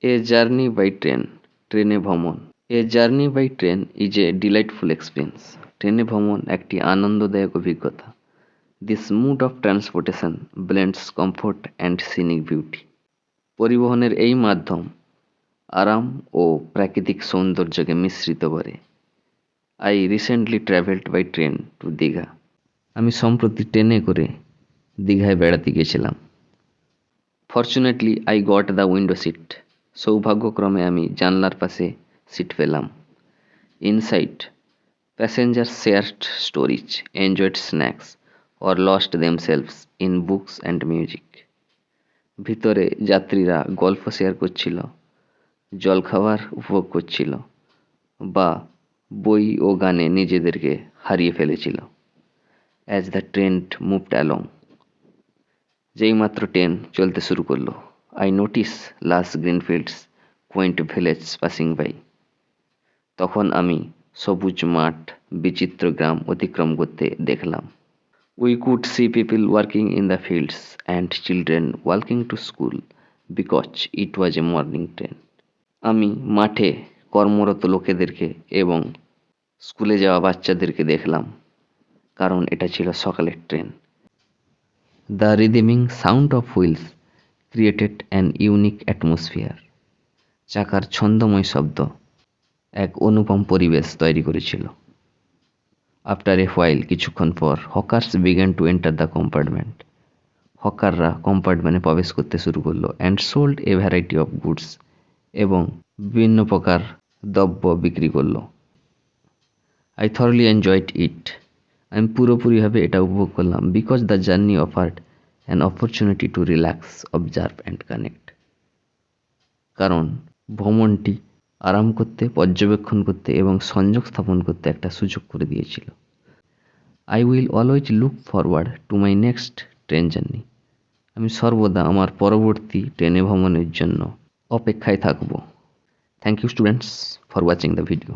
A journey by train, ট্রেনে ভ্রমণ। A journey by train is a delightful experience. ট্রেনে ভ্রমণ একটি আনন্দদায়ক অভিজ্ঞতা। This mode of transportation blends comfort and scenic beauty. পরিবহনের এই মাধ্যম আরাম ও প্রাকৃতিক সৌন্দর্যকে মিশ্রিত করে। I recently traveled by train to Digha. আমি সম্প্রতি ট্রেনে করে দীঘায় বেড়াতে গেছিলাম। Fortunately, I got the window seat. সৌভাগ্যক্রমে আমি জানলার পাশে সিট পেলাম। Inside, passengers shared stories, enjoyed snacks, or lost themselves in books and music. ভিতরে যাত্রীরা গল্প শেয়ার করছিল, জলখাবার উপভোগ করছিল বা বই ও গানে নিজেদেরকে হারিয়ে ফেলেছিল। As the train moved along, যেইমাত্র ট্রেন চলতে শুরু করলো, I noticed lush green fields, quaint villages passing by. তখন আমি সবুজ মাঠ, বিচিত্র গ্রাম অতিক্রম করতে দেখলাম। We could see people working in the fields and children walking to school because it was a morning train. আমি মাঠে কর্মরত লোকেদেরকে এবং স্কুলে যাওয়া বাচ্চাদেরকে দেখলাম, কারণ এটা ছিল সকালের train. The rhythmic sound of wheels created an unique atmosphere. চাকার ছন্দময় শব্দ এক অনুপম পরিবেশ তৈরি করেছিল। After a while, কিছুক্ষণ পর, hawkers began to enter the compartment. হকাররা কম্পার্টমেন্টে প্রবেশ করতে শুরু করলো and sold a variety of goods, এবং বিভিন্ন প্রকার দ্রব্য বিক্রি করলো। I thoroughly enjoyed it. আমি পুরোপুরিভাবে এটা উপভোগ করলাম because the journey offered an opportunity to relax, observe and connect. কারণ ভ্রমণটি আরাম করতে, পর্যবেক্ষণ করতে এবং সংযোগ স্থাপন করতে একটা সুযোগ করে দিয়েছিল। I will always look forward to my next train journey. আমি সর্বদা আমার পরবর্তী ট্রেনে ভ্রমণের জন্য অপেক্ষায় থাকব। Thank you students for watching the video.